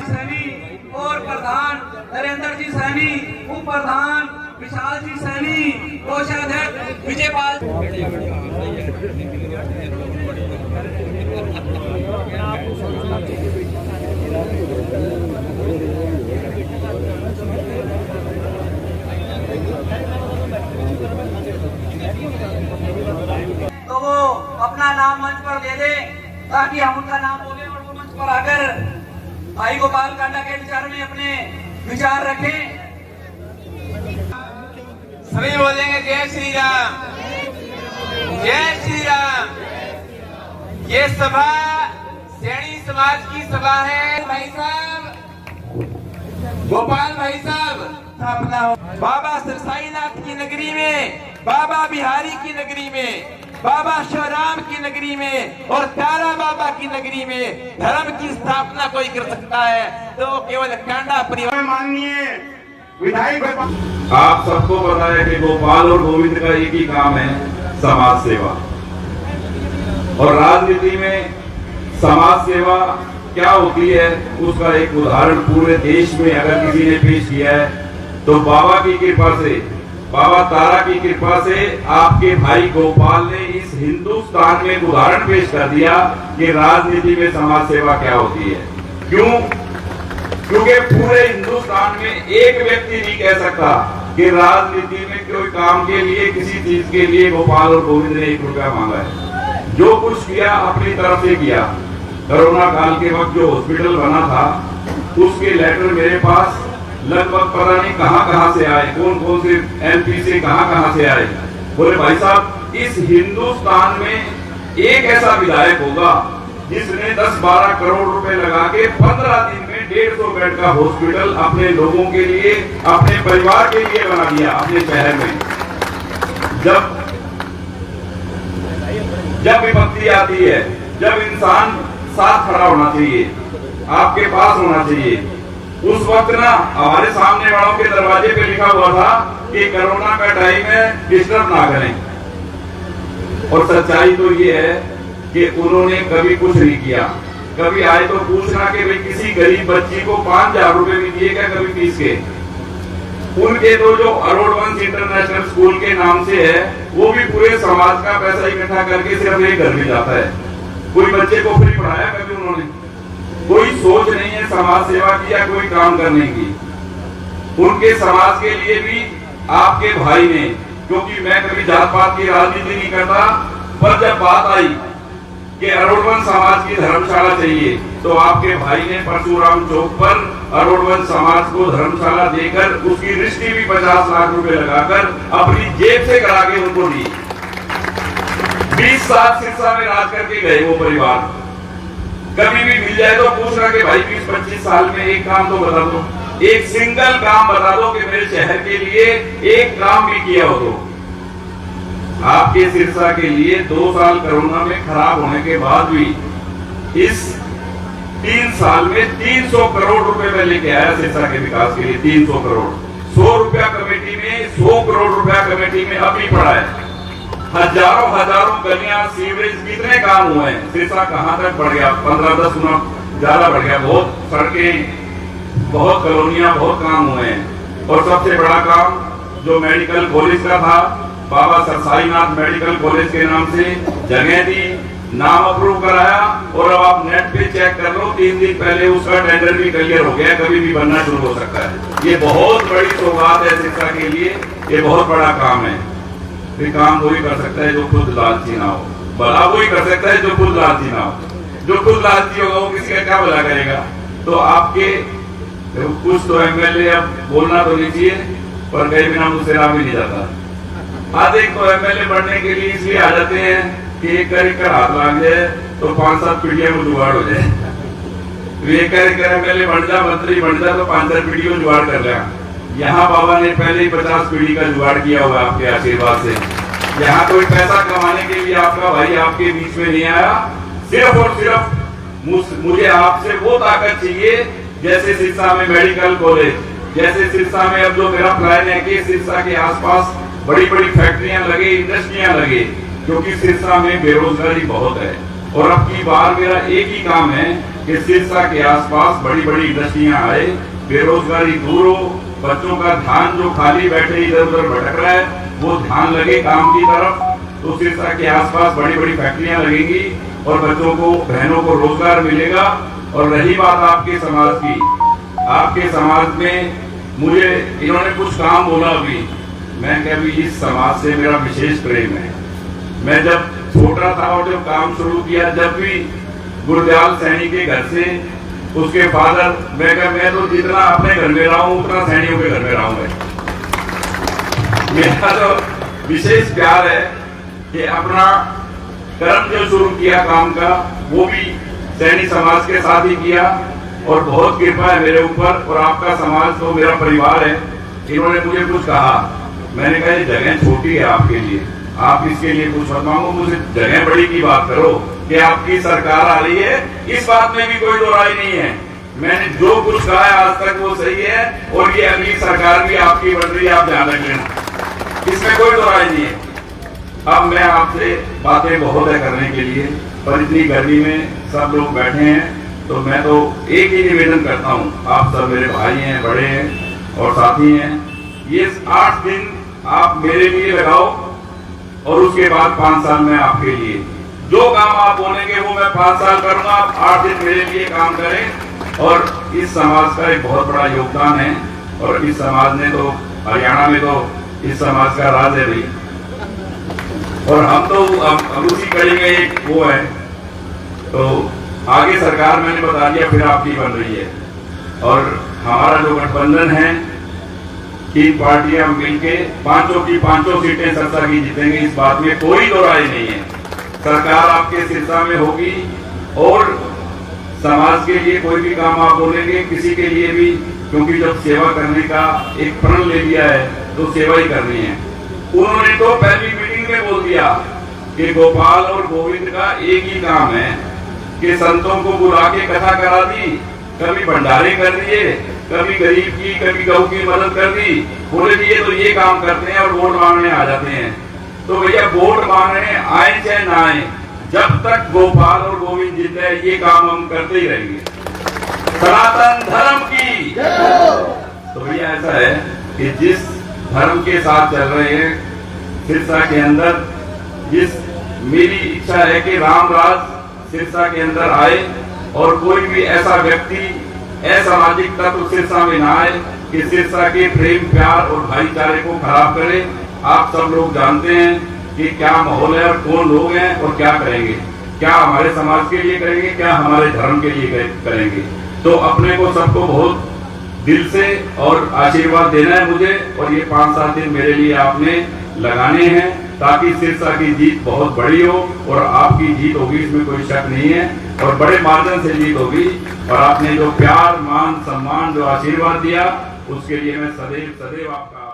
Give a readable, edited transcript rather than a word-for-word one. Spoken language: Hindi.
सैनी और प्रधान नरेंद्र जी सैनी, उप प्रधान विशाल जी सैनी, कोषाध्यक्ष विजयपाल। तो वो अपना नाम मंच पर दे दे ताकि हम उनका नाम बोले और वो मंच पर आकर भाई गोपाल कांडा के विचार में अपने विचार रखें। सभी बोलेंगे जय श्री राम, जय श्री राम। ये सभा सैनी समाज की सभा है। भाई साहब, गोपाल भाई साहब, बाबा सरसाईनाथ की नगरी में, बाबा बिहारी की नगरी में, बाबा शिवराम की नगरी में और तारा बाबा की नगरी में धर्म की स्थापना कोई कर सकता है तो केवल कांडा परिवार। माननीय विधायक, आप सबको पता है कि गोपाल और गोविंद का एक ही काम है, समाज सेवा। और राजनीति में समाज सेवा क्या होती है उसका एक उदाहरण पूरे देश में अगर किसी ने पेश किया है तो बाबा की कृपा से, बाबा तारा की कृपा से आपके भाई गोपाल ने इस हिंदुस्तान में एक उदाहरण पेश कर दिया कि राजनीति में समाज सेवा क्या होती है। क्यों? क्योंकि पूरे हिंदुस्तान में एक व्यक्ति नहीं कह सकता कि राजनीति में कोई काम के लिए, किसी चीज के लिए गोपाल और गोविंद ने 1 रुपया मांगा है। जो कुछ किया अपनी तरफ से किया। कोरोना काल के वक्त जो हॉस्पिटल बना था उसके लेटर मेरे पास लगभग पता नहीं कहां से आए, कौन कौन से एमपी से कहां से आए। बोले भाई साहब, इस हिंदुस्तान में एक ऐसा विधायक होगा जिसने 10-12 करोड़ रुपए लगा के 15 दिन में 150 बेड का हॉस्पिटल अपने लोगों के लिए, अपने परिवार के लिए बना दिया अपने शहर में। जब विपत्ति आती है, जब इंसान साथ खड़ा होना चाहिए, आपके पास होना चाहिए। उस वक्त ना हमारे सामने वालों के दरवाजे पे लिखा हुआ था कि कोरोना का टाइम है, डिस्टर्ब ना करें। और सच्चाई तो ये है कि उन्होंने कभी कुछ नहीं किया। कभी आए तो पूछना कि भाई किसी गरीब बच्ची को 5000 रुपए भी दिए क्या कभी फीस के? उनके तो जो अरोड़वंश इंटरनेशनल स्कूल के नाम से है वो भी पूरे समाज का पैसा इकट्ठा करके सिर्फ एक घर में जाता है। कोई बच्चे को फ्री पढ़ाया कभी उन्होंने? कोई सोच नहीं है समाज सेवा की या कोई काम करने की। उनके समाज के लिए भी आपके भाई ने, क्योंकि मैं कभी जात पात की राजनीति नहीं करता, पर जब बात आई कि अरोड़वंश समाज की धर्मशाला चाहिए तो आपके भाई ने परशुराम चौक पर अरोड़वंश समाज को धर्मशाला देकर उसकी रजिस्ट्री भी 50 लाख रुपए लगाकर अपनी जेब से करा के उनको दी। 20 साल सिरसा में राज करके गए वो परिवार। कभी भी मिल जाए तो पूछना कि भाई 20-25 साल में एक काम तो बता दो, एक सिंगल काम बता दो कि मेरे शहर के लिए एक काम भी किया हो। तो आपके सिरसा के लिए 2 साल कोरोना में खराब होने के बाद भी इस 3 साल में 300 करोड़ रुपए में लेके आया सिरसा के विकास के लिए। 300 करोड़, 100 रुपया कमेटी में, 100 करोड़ रुपया कमेटी में अभी पड़ा है। हजारों गलियां, सीवरेज, कितने काम हुए हैं। सिरसा कहां तक बढ़ गया? 15-10 गुना ज्यादा बढ़ गया। बहुत सड़कें, बहुत कॉलोनियां, बहुत काम हुए हैं। और सबसे बड़ा काम जो मेडिकल कॉलेज का था, बाबा सरसाईनाथ मेडिकल कॉलेज के नाम से जगह दी, नाम अप्रूव कराया और अब आप नेट पे चेक कर लो, 3 दिन पहले उसका टेंडर भी क्लियर हो गया, कभी भी बनना शुरू हो सकता है। ये बहुत बड़ी सौगात है सिरसा के लिए, ये बहुत बड़ा काम है। ये काम वही कर सकता है जो खुद लालची ना हो, भला वही कर सकता है जो खुद लालची ना हो। जो खुद लालची होगा वो किसी का क्या भला करेगा? तो आपके कुछ तो एमएलए, अब बोलना तो नहीं चाहिए पर कई बिना मुझसे राह भी नहीं जाता। आज एक तो एमएलए बढ़ने के लिए इसलिए आ जाते हैं कि एक कर हाथ लाग जाए तो 5-7 पीढ़ियों में जुगाड़ हो जाए। एक कर एमएलए बन जा, मंत्री बन जा तो 5-7 पीढ़ियों में जुगाड़ कर लिया। यहाँ बाबा ने पहले ही 50 पीढ़ी का जुगाड़ किया हुआ आपके आशीर्वाद से। यहाँ कोई पैसा कमाने के लिए आपका भाई आपके बीच में नहीं आया। सिर्फ और सिर्फ मुझे आपसे वो ताकत चाहिए जैसे सिरसा में मेडिकल कॉलेज, जैसे सिरसा में अब जो मेरा प्लान है कि सिरसा के आसपास बड़ी बड़ी फैक्ट्रियां लगे, इंडस्ट्रियां लगे, क्योंकि सिरसा में बेरोजगारी बहुत है। और अब की बार मेरा एक ही काम है कि सिरसा के आसपास बड़ी बड़ी इंडस्ट्रियां आए, बेरोजगारी दूर हो, बच्चों का ध्यान जो खाली बैठे इधर उधर भटक रहा है वो ध्यान लगे काम की तरफ। तो सिरसा के आसपास बड़ी बड़ी फैक्ट्रियां लगेंगी और बच्चों को, बहनों को रोजगार मिलेगा। और रही बात आपके समाज की, आपके समाज में मुझे इन्होंने कुछ काम बोला अभी, मैं क्या भी इस समाज से मेरा विशेष प्रेम है। मैं जब छोटा था और जब काम शुरू किया, जब भी गुरदयाल सैनी के घर से उसके फादर, मैं तो जितना अपने घर में रहा हूं उतना सैनियों के घर में रहा हूं। मेरा तो विशेष प्यार है कि अपना कर्म जो शुरू किया काम का वो भी सैनी समाज के साथ ही किया और बहुत कृपा है मेरे ऊपर। और आपका समाज तो मेरा परिवार है। इन्होंने मुझे कुछ कहा, मैंने कहा ये जगह छोटी है आपके लिए, आप इसके लिए कुछ मत मांगो, मुझे जगह बड़ी की बात करो कि आपकी सरकार आ रही है, इस बात में भी कोई दो राय नहीं है। मैंने जो कुछ कहा है आज तक वो सही है और ये अगली सरकार भी आपकी बन रही है, आप ध्यान रख लेना, इसमें कोई दो राय नहीं है। अब मैं आपसे बातें बहुत है करने के लिए, पर इतनी गर्मी में सब लोग बैठे हैं तो मैं तो एक ही निवेदन करता हूँ, आप सब मेरे भाई हैं, बड़े हैं और साथी हैं, ये 8 दिन आप मेरे लिए लगाओ और उसके बाद 5 साल में आपके लिए। जो काम आप बोलेंगे वो मैं 5 साल करूंगा, आप 8 दिन मेरे लिए काम करें। और इस समाज का एक बहुत बड़ा योगदान है और इस समाज ने तो, हरियाणा में तो इस समाज का राज है भाई। और हम तो अब उसी कड़ी में एक वो है, तो आगे सरकार मैंने बता दिया फिर आपकी बन रही है। और हमारा जो गठबंधन है, 3 पार्टियां मिलके 5 की 5 सीटें सिरसा की जीतेंगे, इस बात में कोई दो राय नहीं है। सरकार आपके सिरसा में होगी और समाज के लिए कोई भी काम आप बोलेंगे, किसी के लिए भी, क्योंकि जब सेवा करने का एक प्रण ले लिया है तो सेवा ही करनी है। उन्होंने तो पहली मीटिंग में बोल दिया कि गोपाल और गोविंद का एक ही काम है कि संतों को बुला के कथा करा दी, कभी भंडारे कर दिए, कभी गरीब की, कभी गऊ की मदद कर दी। बोले जी ये तो ये काम करते हैं और वोट मांगने आ जाते हैं। तो भैया वोट मांगने आए चाहे ना आए, जब तक गोपाल और गोविंद जीते हैं ये काम हम करते ही रहेंगे, सनातन धर्म की। तो भैया ऐसा है कि जिस धर्म के साथ चल रहे हैं सिरसा के अंदर, जिस मेरी इच्छा है कि राम राज सिरसा के अंदर आए और कोई भी ऐसा व्यक्ति, असामाजिक तत्व सिरसा में ना आए कि सिरसा के प्रेम, प्यार और भाईचारे को खराब करे। आप सब लोग जानते हैं कि क्या माहौल है और कौन लोग हैं और क्या करेंगे, क्या हमारे समाज के लिए करेंगे, क्या हमारे धर्म के लिए करेंगे। तो अपने को सबको बहुत दिल से और आशीर्वाद देना है मुझे, और ये 5-7 दिन मेरे लिए आपने लगाने हैं ताकि सिरसा की जीत बहुत बड़ी हो और आपकी जीत होगी, इसमें कोई शक नहीं है, और बड़े मार्जिन से जीत होगी। और आपने जो प्यार, मान, सम्मान, जो आशीर्वाद दिया उसके लिए मैं सदैव सदैव आपका